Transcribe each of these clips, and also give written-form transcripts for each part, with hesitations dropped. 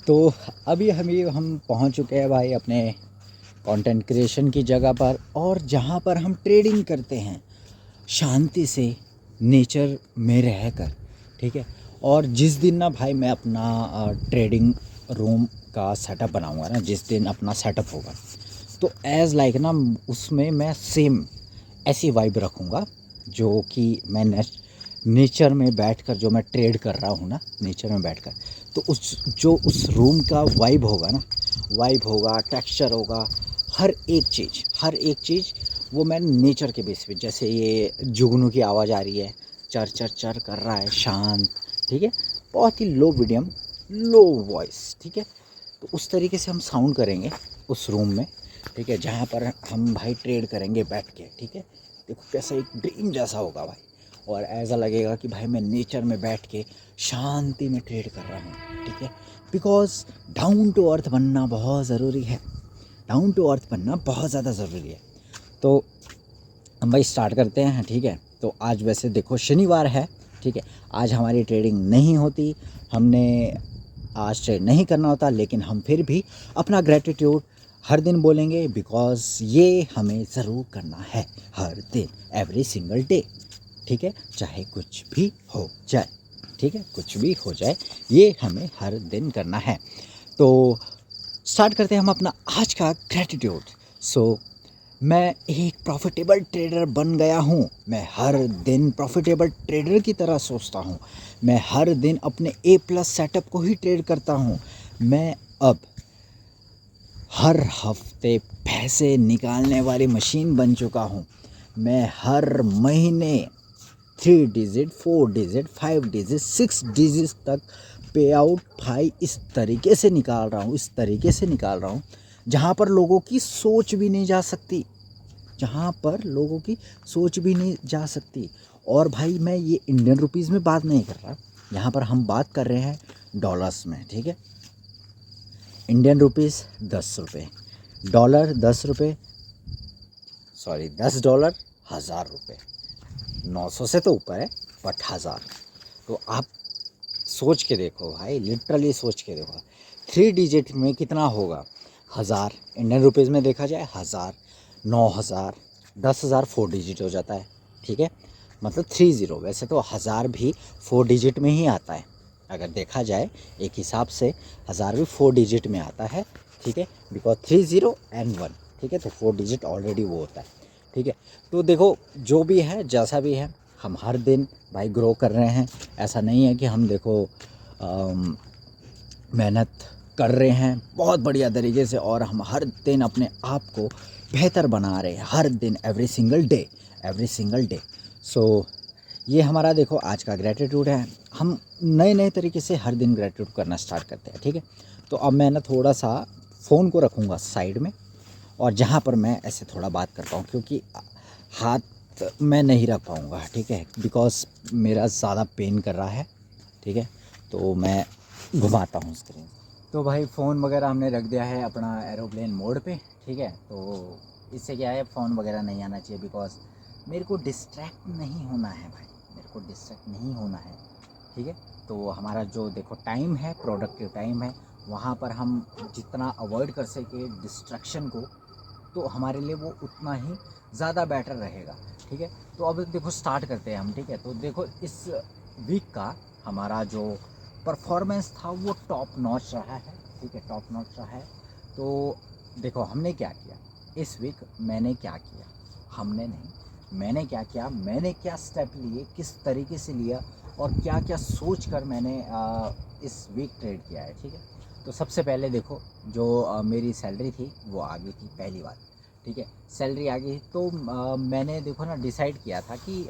तो अभी हम पहुंच चुके हैं भाई अपने कंटेंट क्रिएशन की जगह पर, और जहां पर हम ट्रेडिंग करते हैं शांति से नेचर में रहकर, ठीक है। और जिस दिन ना भाई मैं अपना ट्रेडिंग रूम का सेटअप बनाऊंगा ना, जिस दिन अपना सेटअप होगा, तो एज़ लाइक ना उसमें मैं सेम ऐसी वाइब रखूँगा जो कि मैं नेचर में बैठकर जो मैं ट्रेड कर रहा हूँ ना, नेचर में बैठकर, तो उस रूम का वाइब होगा ना, वाइब होगा, टेक्सचर होगा, हर एक चीज़ वो मैं नेचर के बेस पे, जैसे ये जुगनू की आवाज़ आ रही है, चर चर चर कर रहा है शांत, ठीक है, बहुत ही लो मीडियम, लो वॉइस, ठीक है। तो उस तरीके से हम साउंड करेंगे उस रूम में, ठीक है, जहाँ पर हम भाई ट्रेड करेंगे बैठ के, ठीक है। देखो कैसा एक ड्रीम जैसा होगा भाई, और ऐसा लगेगा कि भाई मैं नेचर में बैठ के शांति में ट्रेड कर रहा हूँ, ठीक है। बिकॉज डाउन टू अर्थ बनना बहुत ज़रूरी है, डाउन टू अर्थ बनना बहुत ज़्यादा ज़रूरी है। तो हम भाई स्टार्ट करते हैं, ठीक है। तो आज वैसे देखो शनिवार है, ठीक है, आज हमारी ट्रेडिंग नहीं होती, हमने आज ट्रेड नहीं करना होता, लेकिन हम फिर भी अपना ग्रेटिट्यूड हर दिन बोलेंगे, बिकॉज़ ये हमें ज़रूर करना है हर दिन, एवरी सिंगल डे, ठीक है, चाहे कुछ भी हो जाए, ठीक है, कुछ भी हो जाए, ये हमें हर दिन करना है। तो स्टार्ट करते हैं हम अपना आज का ग्रेटिट्यूड। सो मैं एक प्रॉफिटेबल ट्रेडर बन गया हूँ, मैं हर दिन प्रॉफिटेबल ट्रेडर की तरह सोचता हूँ, मैं हर दिन अपने A+ सेटअप को ही ट्रेड करता हूँ, मैं अब हर हफ्ते पैसे निकालने वाली मशीन बन चुका हूँ, मैं हर महीने 3 डिजिट, 4 डिजिट, 5 डिजिट, 6 डिजिट तक पे आउट भाई इस तरीके से निकाल रहा हूँ, इस तरीके से निकाल रहा हूँ जहाँ पर लोगों की सोच भी नहीं जा सकती, जहाँ पर लोगों की सोच भी नहीं जा सकती। और भाई मैं ये इंडियन रुपीज़ में बात नहीं कर रहा, यहाँ पर हम बात कर रहे हैं डॉलर्स में, ठीक है। इंडियन रुपीज़ 10 रुपये, डॉलर 10 रुपये, सॉरी $10, 1000 रुपये, 900 से तो ऊपर है बट 1000। तो आप सोच के देखो भाई, लिटरली सोच के देखो, 3 डिजिट में कितना होगा, 1000 इंडियन रुपीज़ में देखा जाए, 1000, 9000, 10,000 4 डिजिट हो जाता है, ठीक है, मतलब 30। वैसे तो 1000 भी 4 डिजिट में ही आता है, अगर देखा जाए एक हिसाब से 1000 भी 4 डिजिट में आता है, ठीक है, बिकॉज 30 and 1, ठीक है, तो 4 डिजिट ऑलरेडी वो होता है, ठीक है। तो देखो जो भी है जैसा भी है, हम हर दिन भाई ग्रो कर रहे हैं, ऐसा नहीं है कि हम देखो मेहनत कर रहे हैं बहुत बढ़िया तरीके से, और हम हर दिन अपने आप को बेहतर बना रहे हैं, हर दिन, every single day, every single day. So ये हमारा देखो आज का ग्रेटिट्यूड है, हम नए नए तरीके से हर दिन ग्रेटिट्यूड करना स्टार्ट करते हैं, ठीक है। तो अब मैं ना थोड़ा सा फ़ोन को रखूँगा साइड में, और जहाँ पर मैं ऐसे थोड़ा बात कर पाऊँ, क्योंकि हाथ मैं नहीं रख पाऊँगा, ठीक है, बिकॉज़ मेरा ज़्यादा पेन कर रहा है, ठीक है। तो मैं घुमाता हूँ स्क्रीन। तो भाई फ़ोन वगैरह हमने रख दिया है अपना एरोप्लेन मोड पे, ठीक है। तो इससे क्या है, फ़ोन वगैरह नहीं आना चाहिए, बिकॉज़ मेरे को डिस्ट्रैक्ट नहीं होना है भाई, मेरे को डिस्ट्रैक्ट नहीं होना है, ठीक है। तो हमारा जो देखो टाइम है, प्रोडक्टिव टाइम है, वहाँ पर हम जितना अवॉइड कर सके डिस्ट्रैक्शन को, तो हमारे लिए वो उतना ही ज़्यादा बेटर रहेगा, ठीक है। तो अब देखो स्टार्ट करते हैं हम, ठीक है। तो देखो इस वीक का हमारा जो परफॉर्मेंस था वो टॉप नॉच रहा है, ठीक है, टॉप नॉच रहा है। तो देखो हमने क्या किया इस वीक, मैंने क्या किया, हमने नहीं, मैंने क्या किया, मैंने क्या स्टेप लिए, किस तरीके से लिया, और क्या क्या सोच कर मैंने इस वीक ट्रेड किया है, ठीक है। तो सबसे पहले देखो जो मेरी सैलरी थी वो आ गई थी, पहली बात, ठीक है, सैलरी आ गई। तो मैंने देखो ना डिसाइड किया था कि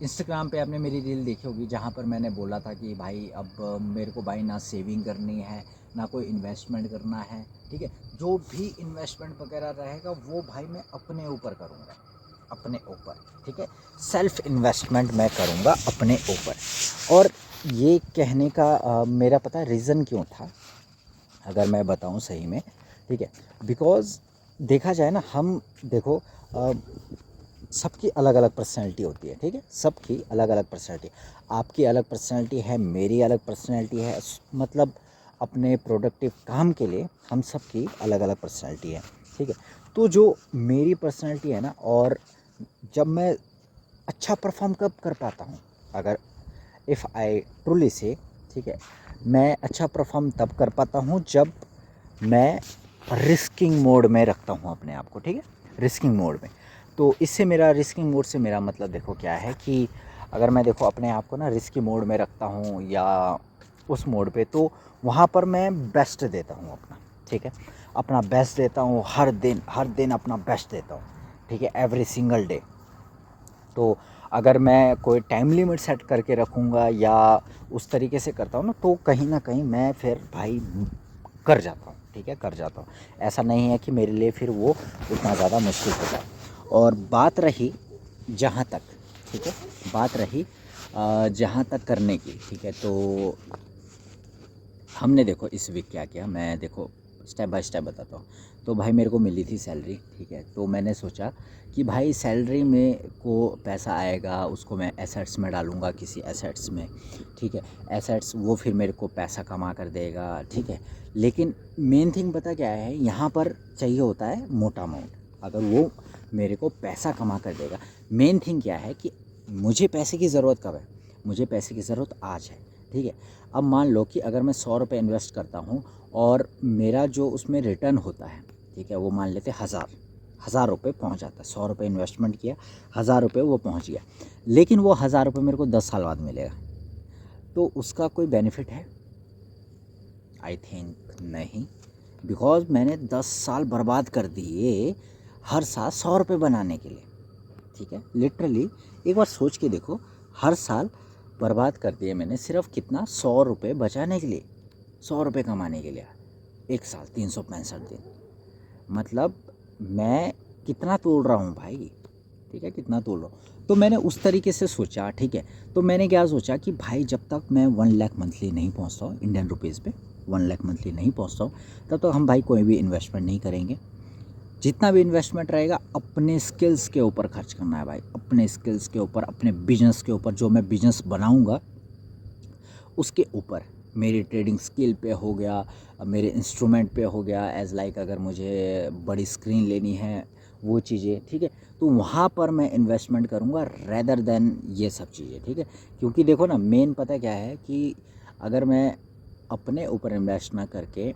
इंस्टाग्राम पे आपने मेरी रील देखी होगी, जहाँ पर मैंने बोला था कि भाई अब मेरे को भाई ना सेविंग करनी है, ना कोई इन्वेस्टमेंट करना है, ठीक है। जो भी इन्वेस्टमेंट वगैरह रहेगा वो भाई मैं अपने ऊपर करूँगा, अपने ऊपर, ठीक है, सेल्फ इन्वेस्टमेंट मैं करूँगा अपने ऊपर। और ये कहने का मेरा पता है रीज़न क्यों था, अगर मैं बताऊं सही में, ठीक है। बिकॉज़ देखा जाए ना, हम देखो सबकी अलग अलग पर्सनैलिटी होती है, ठीक है, सबकी अलग अलग पर्सनैलिटी, आपकी अलग पर्सनैलिटी है, मेरी अलग पर्सनैलिटी है, मतलब अपने प्रोडक्टिव काम के लिए हम सब की अलग अलग पर्सनैलिटी है, ठीक है। तो जो मेरी पर्सनैलिटी है ना, और जब मैं अच्छा परफॉर्म कब कर पाता हूँ, अगर इफ़ आई ट्रूली से, ठीक है, मैं अच्छा परफॉर्म तब कर पाता हूँ जब मैं रिस्किंग मोड में रखता हूँ अपने आप को, ठीक है, रिस्किंग मोड में। तो इससे मेरा रिस्किंग मोड से मेरा मतलब देखो क्या है कि अगर मैं देखो अपने आप को ना रिस्की मोड में रखता हूँ या उस मोड पे, तो वहाँ पर मैं बेस्ट देता हूँ अपना, ठीक है, अपना बेस्ट देता हूँ, हर दिन अपना बेस्ट देता हूँ, ठीक है, एवरी सिंगल डे। तो अगर मैं कोई टाइम लिमिट सेट करके रखूँगा या उस तरीके से करता हूँ ना, तो कहीं ना कहीं मैं फिर भाई कर जाता हूँ, ठीक है, कर जाता हूँ। ऐसा नहीं है कि मेरे लिए फिर वो उतना ज़्यादा मुश्किल होता है। और बात रही जहाँ तक, ठीक है, बात रही जहाँ तक करने की, ठीक है, तो हमने देखो इस वीक क्या किया, मैं देखो स्टेप बाय स्टेप बताता हूँ। तो भाई मेरे को मिली थी सैलरी, ठीक है, तो मैंने सोचा कि भाई सैलरी में को पैसा आएगा उसको मैं एसेट्स में डालूँगा, किसी एसेट्स में, ठीक है, एसेट्स वो फिर मेरे को पैसा कमा कर देगा, ठीक है। लेकिन मेन थिंग पता क्या है, यहाँ पर चाहिए होता है मोटा अमाउंट, अगर वो मेरे को पैसा कमा कर देगा। मेन थिंग क्या है कि मुझे पैसे की ज़रूरत कब है, मुझे पैसे की ज़रूरत आज है, ठीक है। अब मान लो कि अगर मैं 100 रुपये इन्वेस्ट करता हूँ और मेरा जो उसमें रिटर्न होता है, ठीक है, वो मान लेते 1000 रुपये पहुँच जाता है। 100 रुपये इन्वेस्टमेंट किया, 1000 रुपये वो पहुँच गया, लेकिन वो 1000 रुपये मेरे को 10 साल बाद मिलेगा, तो उसका कोई बेनिफिट है? आई थिंक नहीं, बिकॉज मैंने 10 साल बर्बाद कर दिए हर साल 100 रुपये बनाने के लिए, ठीक है। लिटरली एक बार सोच के देखो, हर साल बर्बाद कर दिए मैंने सिर्फ कितना, 100 रुपये बचाने के लिए, 100 रुपये कमाने के लिए, एक साल 365 दिन। मतलब मैं कितना तोड़ रहा हूँ भाई, ठीक है, कितना तोड़ रहा हूँ। तो मैंने उस तरीके से सोचा, ठीक है। तो मैंने क्या सोचा कि भाई जब तक मैं 1 लाख मंथली नहीं पहुँचता हूँ इंडियन रुपीज़ पे, 1 लाख मंथली नहीं पहुँचता हूँ, तब तक हम भाई कोई भी इन्वेस्टमेंट नहीं करेंगे। जितना भी इन्वेस्टमेंट रहेगा अपने स्किल्स के ऊपर खर्च करना है भाई, अपने स्किल्स के ऊपर, अपने बिजनेस के ऊपर, जो मैं बिजनेस बनाऊंगा उसके ऊपर। मेरी ट्रेडिंग स्किल पे हो गया, मेरे इंस्ट्रूमेंट पे हो गया, एज लाइक अगर मुझे बड़ी स्क्रीन लेनी है वो चीज़ें, ठीक है, तो वहाँ पर मैं इन्वेस्टमेंट करूँगा रेदर देन ये सब चीज़ें, ठीक है। क्योंकि देखो ना, मेन पता क्या है कि अगर मैं अपने ऊपर इन्वेस्ट ना करके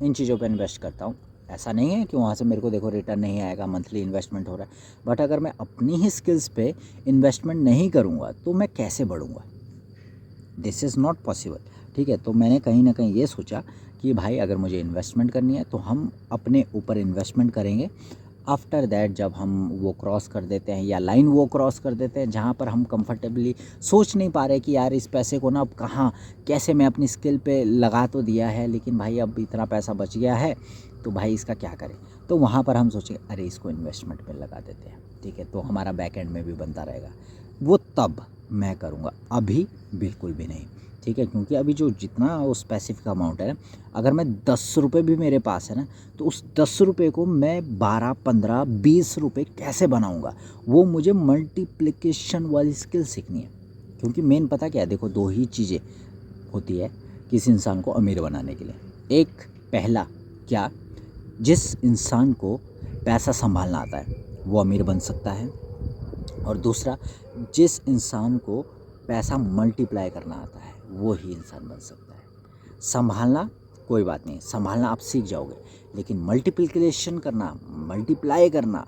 इन चीज़ों पर इन्वेस्ट करता हूँ, ऐसा नहीं है कि वहाँ से मेरे को देखो रिटर्न नहीं आएगा, मंथली इन्वेस्टमेंट हो रहा है, बट अगर मैं अपनी ही स्किल्स पे इन्वेस्टमेंट नहीं करूँगा तो मैं कैसे बढ़ूँगा? दिस इज़ नॉट पॉसिबल, ठीक है। तो मैंने कहीं ना कहीं ये सोचा कि भाई अगर मुझे इन्वेस्टमेंट करनी है तो हम अपने ऊपर इन्वेस्टमेंट करेंगे। आफ्टर दैट जब हम वो क्रॉस कर देते हैं या लाइन वो क्रॉस कर देते हैं जहाँ पर हम कंफर्टेबली सोच नहीं पा रहे कि यार इस पैसे को ना अब कहाँ कैसे मैं अपनी स्किल पे लगा तो दिया है, लेकिन भाई अब इतना पैसा बच गया है तो भाई इसका क्या करें, तो वहाँ पर हम सोचें अरे इसको इन्वेस्टमेंट में लगा देते हैं, ठीक है, तो हमारा बैक एंड में भी बनता रहेगा। वो तब मैं करूँगा, अभी बिल्कुल भी नहीं, ठीक है। क्योंकि अभी जो जितना वो स्पेसिफिक अमाउंट है ना, अगर मैं 10 रुपये भी मेरे पास है ना, तो उस 10 रुपये को मैं 12, 15, 20 रुपये कैसे बनाऊंगा, वो मुझे मल्टीप्लिकेशन वाली स्किल सीखनी है। क्योंकि मेन पता क्या है, देखो दो ही चीज़ें होती है किसी इंसान को अमीर बनाने के लिए। एक, पहला क्या, जिस इंसान को पैसा संभालना आता है वो अमीर बन सकता है, और दूसरा, जिस इंसान को पैसा मल्टीप्लाई करना आता है वो ही इंसान बन सकता है। संभालना कोई बात नहीं, संभालना आप सीख जाओगे, लेकिन मल्टीप्लिकेशन करना, मल्टीप्लाई करना,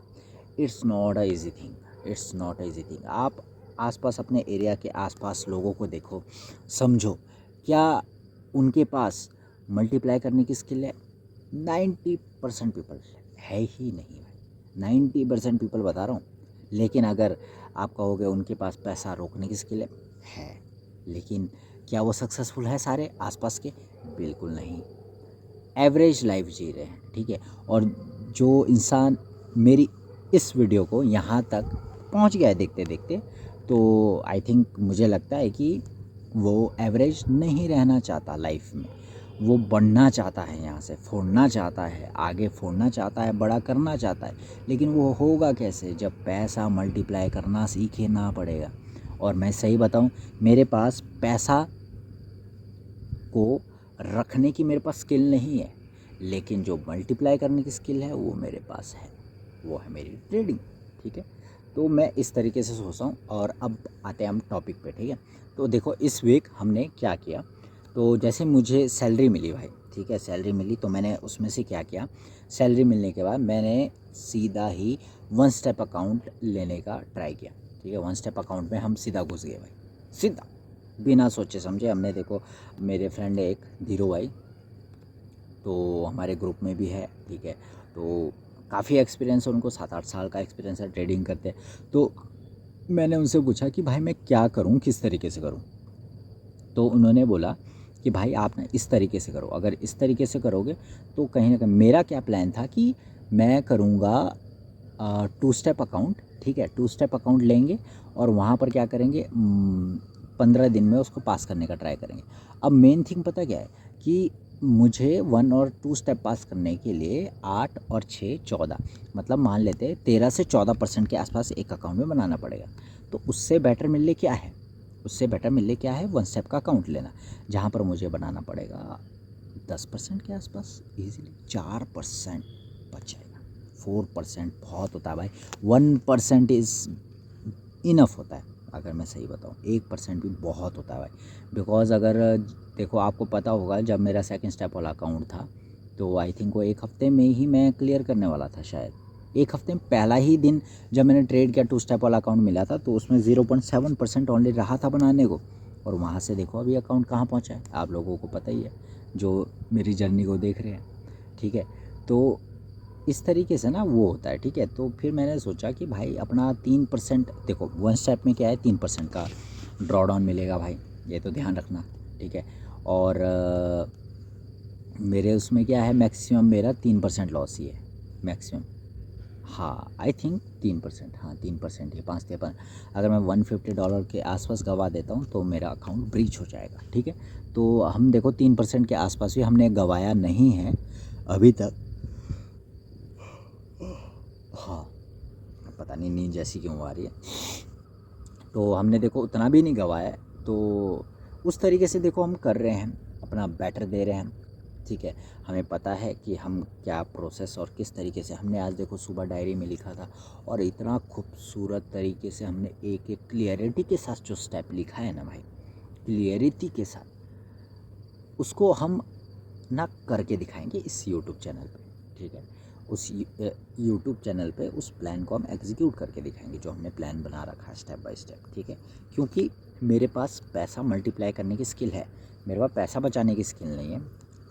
it's not a easy thing, it's not a easy thing. आप आसपास अपने एरिया के आसपास लोगों को देखो, समझो, क्या उनके पास मल्टीप्लाई करने की स्किल है? 90% पीपल है ही नहीं भाई, 90% पीपल बता रहा हूँ। लेकिन अगर आप कहोगे उनके पास पैसा रोकने की स्किल है, लेकिन क्या वो सक्सेसफुल है सारे आसपास के? बिल्कुल नहीं, एवरेज लाइफ जी रहे हैं, ठीक है। और जो इंसान मेरी इस वीडियो को यहाँ तक पहुँच गया है देखते देखते, तो आई थिंक मुझे लगता है कि वो एवरेज नहीं रहना चाहता लाइफ में, वो बढ़ना चाहता है, यहाँ से फोड़ना चाहता है, आगे फोड़ना चाहता है, बड़ा करना चाहता है। लेकिन वो होगा कैसे, जब पैसा मल्टीप्लाई करना सीखना पड़ेगा। और मैं सही बताऊं, मेरे पास पैसा को रखने की मेरे पास स्किल नहीं है, लेकिन जो मल्टीप्लाई करने की स्किल है वो मेरे पास है, वो है मेरी ट्रेडिंग। ठीक है, तो मैं इस तरीके से सोचता हूँ। और अब आते हैं हम टॉपिक पे। ठीक है, तो देखो इस वीक हमने क्या किया। तो जैसे मुझे सैलरी मिली भाई, ठीक है, सैलरी मिली तो मैंने उसमें से क्या किया, सैलरी मिलने के बाद मैंने सीधा ही वन स्टेप अकाउंट लेने का ट्राई किया। ठीक है, वन स्टेप अकाउंट में हम सीधा घुस गए भाई, सीधा बिना सोचे समझे। हमने देखो, मेरे फ्रेंड है एक धीरू भाई, तो हमारे ग्रुप में भी है। ठीक है, तो काफ़ी एक्सपीरियंस है उनको, 7-8 साल का एक्सपीरियंस है, ट्रेडिंग करते हैं। तो मैंने उनसे पूछा कि भाई मैं क्या करूं, किस तरीके से करूं। तो उन्होंने बोला कि भाई आप ना इस तरीके से करो, अगर इस तरीके से करोगे तो कहीं ना कहीं, मेरा क्या प्लान था कि मैं करूँगा 2 स्टेप अकाउंट। ठीक है, 2 स्टेप अकाउंट लेंगे और वहाँ पर क्या करेंगे, 15 दिन में उसको पास करने का ट्राई करेंगे। अब मेन थिंग पता क्या है कि मुझे 1 और 2 स्टेप पास करने के लिए 8 और 6 14, मतलब मान लेते हैं 13 से 14% के आसपास एक अकाउंट में बनाना पड़ेगा। तो उससे बेटर मिल क्या है, उससे बेटर मिल क्या है, 1 स्टेप का अकाउंट लेना, जहाँ पर मुझे बनाना पड़ेगा 10% के आसपास, ईजिली 4% बच जाएगा। 4% बहुत होता है भाई, 1% इज़ इनफ होता है। अगर मैं सही बताऊँ 1% भी बहुत होता है भाई। बिकॉज़ अगर देखो, आपको पता होगा जब मेरा सेकंड स्टेप वाला अकाउंट था, तो आई थिंक वो 1 हफ्ते में ही मैं क्लियर करने वाला था शायद। 1 हफ्ते में पहला ही दिन जब मैंने ट्रेड किया, 2 स्टेप वाला अकाउंट मिला था, तो उसमें 0.7% ओनली रहा था बनाने को। और वहाँ से देखो अभी अकाउंट कहाँ पहुँचा है, आप लोगों को पता ही है जो मेरी जर्नी को देख रहे हैं। ठीक है, तो इस तरीके से ना वो होता है। ठीक है, तो फिर मैंने सोचा कि भाई अपना 3%, देखो 1 स्टेप में क्या है, 3% का ड्रॉ डाउन मिलेगा भाई, ये तो ध्यान रखना। ठीक है, और मेरे उसमें क्या है, मैक्सिमम मेरा 3% लॉस ही है मैक्सिमम। हाँ आई थिंक 3%, हाँ 3% ही, 5-53। अगर मैं $150 के आसपास गवा देता हूँ तो मेरा अकाउंट ब्रीच हो जाएगा। ठीक है, तो हम देखो 3% के आसपास भी हमने गवाया नहीं है अभी तक। हाँ, पता नहीं नींद जैसी क्यों आ रही है। तो हमने देखो उतना भी नहीं गवाया है, तो उस तरीके से देखो हम कर रहे हैं, अपना बेटर दे रहे हैं। ठीक है, हमें पता है कि हम क्या प्रोसेस और किस तरीके से, हमने आज देखो सुबह डायरी में लिखा था, और इतना खूबसूरत तरीके से हमने एक एक क्लियरिटी के साथ जो स्टेप लिखा है ना भाई, क्लियरिटी के साथ उसको हम ना करके दिखाएंगे इस यूट्यूब चैनल पे। ठीक है, उस यूट्यूब चैनल पे उस प्लान को हम एग्जीक्यूट करके दिखाएंगे, जो हमने प्लान बना रखा है स्टेप बाय स्टेप। ठीक है, क्योंकि मेरे पास पैसा मल्टीप्लाई करने की स्किल है, मेरे पास पैसा बचाने की स्किल नहीं है,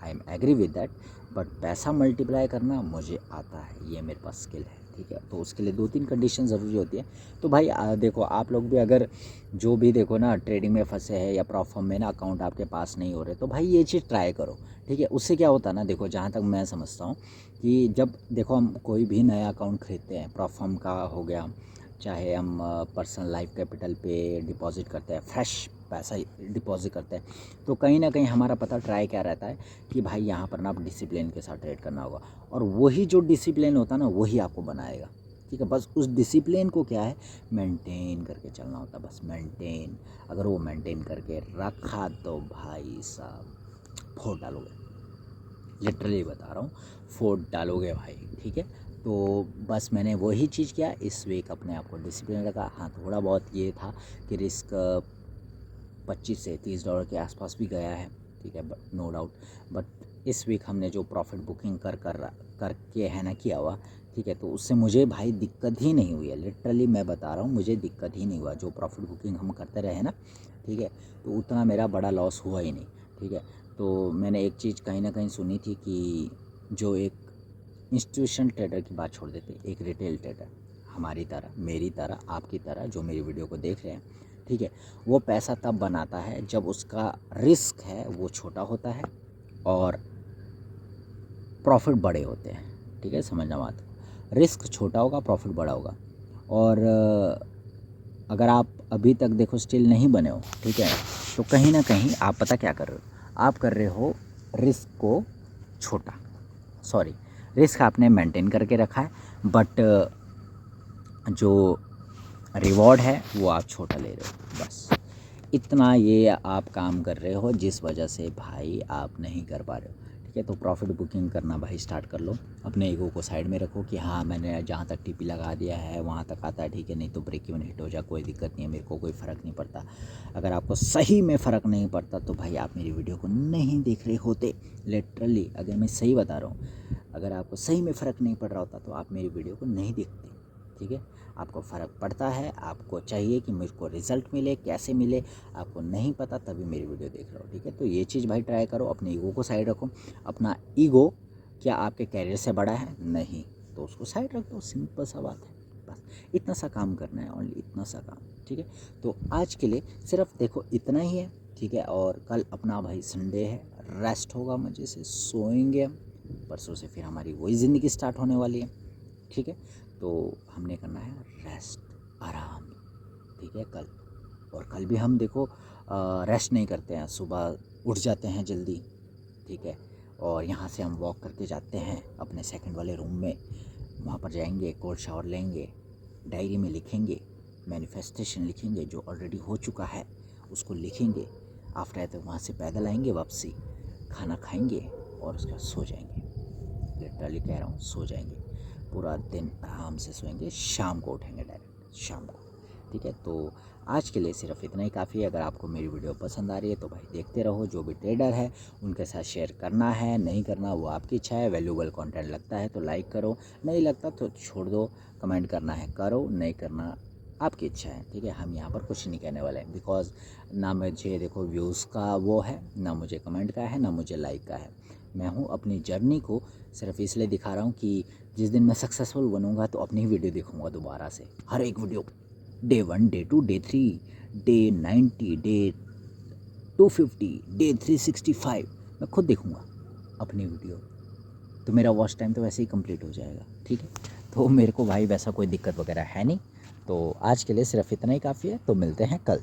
I am agree with that, but पैसा मल्टीप्लाई करना मुझे आता है, ये मेरे पास स्किल है। ठीक है, तो उसके लिए 2-3 कंडीशन ज़रूरी होती है। तो भाई देखो आप लोग भी अगर जो भी देखो ना ट्रेडिंग में फंसे हैं या प्रॉप फॉर्म में ना अकाउंट आपके पास नहीं हो रहे, तो भाई ये चीज़ ट्राई करो। ठीक है, उससे क्या होता है ना, देखो जहाँ तक मैं समझता हूँ कि जब देखो हम कोई भी नया अकाउंट खरीदते हैं, प्रॉप फॉर्म का हो गया, चाहे हम पर्सनल लाइफ कैपिटल पे डिपॉजिट करते हैं, फ्रेश पैसा डिपॉजिट करते हैं, तो कहीं ना कहीं हमारा पता ट्राई क्या रहता है कि भाई यहाँ पर ना आप डिसिप्लिन के साथ ट्रेड करना होगा, और वही जो डिसिप्लिन होता है ना वही आपको बनाएगा। ठीक है, बस उस डिसिप्लिन को क्या है, मेंटेन करके चलना होता है, बस मेंटेन। अगर वो मेंटेन करके रखा तो भाई साहब फोड़ डालोगे, लिटरली बता रहा हूँ, फोड़ डालोगे भाई। ठीक है, तो बस मैंने वही चीज़ किया इस वीक, अपने आप को डिसिप्लिन रखा। हाँ थोड़ा बहुत ये था कि रिस्क 25 से $30 के आसपास भी गया है। ठीक है, बट नो डाउट, बट इस वीक हमने जो प्रॉफिट बुकिंग करके है ना किया हुआ, ठीक है, तो उससे मुझे भाई दिक्कत ही नहीं हुई है, लिटरली मैं बता रहा हूँ, मुझे दिक्कत ही नहीं हुआ। जो प्रॉफिट बुकिंग हम करते रहे ना, ठीक है, तो उतना मेरा बड़ा लॉस हुआ ही नहीं। ठीक है, तो मैंने एक चीज़ कहीं ना कहीं सुनी थी कि जो एक इंस्टीट्यूशन ट्रेडर की बात छोड़ देते, एक रिटेल ट्रेडर हमारी तरह, मेरी तरह, आपकी तरह, जो मेरी वीडियो को देख रहे हैं, ठीक है, वो पैसा तब बनाता है जब उसका रिस्क है वो छोटा होता है और प्रॉफिट बड़े होते हैं। ठीक है, समझना बात, रिस्क छोटा होगा, प्रॉफिट बड़ा होगा। और अगर आप अभी तक देखो स्टिल नहीं बने हो, ठीक है, तो कहीं ना कहीं आप पता क्या कर रहे हो, आप कर रहे हो रिस्क को छोटा, सॉरी रिस्क आपने मेंटेन करके रखा है, बट जो रिवॉर्ड है वो आप छोटा ले रहे हो, बस इतना ये आप काम कर रहे हो जिस वजह से भाई आप नहीं कर पा रहे हो। ठीक है, तो प्रॉफिट बुकिंग करना भाई स्टार्ट कर लो। अपने ईगो को साइड में रखो कि हाँ मैंने जहाँ तक टीपी लगा दिया है वहाँ तक आता है, ठीक है, नहीं तो ब्रेक इवन हिट हो जाए, कोई दिक्कत नहीं है, मेरे को कोई फ़र्क नहीं पड़ता। अगर आपको सही में फ़र्क नहीं पड़ता तो भाई आप मेरी वीडियो को नहीं देख रहे होते। लिटरली अगर मैं सही बता रहा हूँ, अगर आपको सही में फ़र्क नहीं पड़ रहा होता तो आप मेरी वीडियो को नहीं देखते। ठीक है, आपको फ़र्क पड़ता है, आपको चाहिए कि मेरे को रिज़ल्ट मिले, कैसे मिले, आपको नहीं पता तभी मेरी वीडियो देख रहे हो। ठीक है, तो ये चीज़ भाई ट्राई करो, अपने ईगो को साइड रखो। अपना ईगो क्या आपके कैरियर से बड़ा है? नहीं, तो उसको साइड रख दो, सिंपल सा बात है। बस इतना सा काम करना है, ओनली इतना सा काम। ठीक है, तो आज के लिए सिर्फ देखो इतना ही है। ठीक है, और कल अपना भाई संडे है, रेस्ट होगा, मज़े से सोएंगे हम। परसों से फिर हमारी वही ज़िंदगी स्टार्ट होने वाली है। ठीक है, तो हमने करना है रेस्ट, आराम। ठीक है, कल और कल भी हम देखो रेस्ट नहीं करते हैं, सुबह उठ जाते हैं जल्दी। ठीक है, और यहाँ से हम वॉक करके जाते हैं अपने सेकंड वाले रूम में। वहाँ पर जाएंगे, कोल्ड शावर लेंगे, डायरी में लिखेंगे, मैनिफेस्टेशन लिखेंगे, जो ऑलरेडी हो चुका है उसको लिखेंगे। आफ्टर तो वहाँ से पैदल आएंगे वापसी, खाना खाएंगे और उसके बाद सो जाएंगे। लिटरली कह रहा हूँ, सो जाएंगे, पूरा दिन आराम से सोएंगे, शाम को उठेंगे डायरेक्ट शाम को। ठीक है, तो आज के लिए सिर्फ इतना ही काफ़ी है। अगर आपको मेरी वीडियो पसंद आ रही है तो भाई देखते रहो। जो भी ट्रेडर है उनके साथ शेयर करना है, नहीं करना वो आपकी इच्छा है। वैल्यूएबल कंटेंट लगता है तो लाइक करो, नहीं लगता तो छोड़ दो। कमेंट करना है करो, नहीं करना आपकी इच्छा है। ठीक है, हम यहाँ पर कुछ नहीं कहने वाले हैं, बिकॉज ना मुझे देखो व्यूज़ का वो है, ना मुझे कमेंट का है, ना मुझे लाइक का है। मैं हूँ अपनी जर्नी को सिर्फ इसलिए दिखा रहा हूँ कि जिस दिन मैं सक्सेसफुल बनूंगा तो अपनी वीडियो देखूंगा दोबारा से, हर एक video, day 1, day 2, day 3, day 90, day 250, day 365, मैं खुद देखूंगा अपनी वीडियो। तो मेरा वॉच टाइम तो वैसे ही कंप्लीट हो जाएगा। ठीक है, तो मेरे को भाई वैसा कोई दिक्कत वगैरह है नहीं। तो आज के लिए सिर्फ इतना ही काफ़ी है, तो मिलते हैं कल।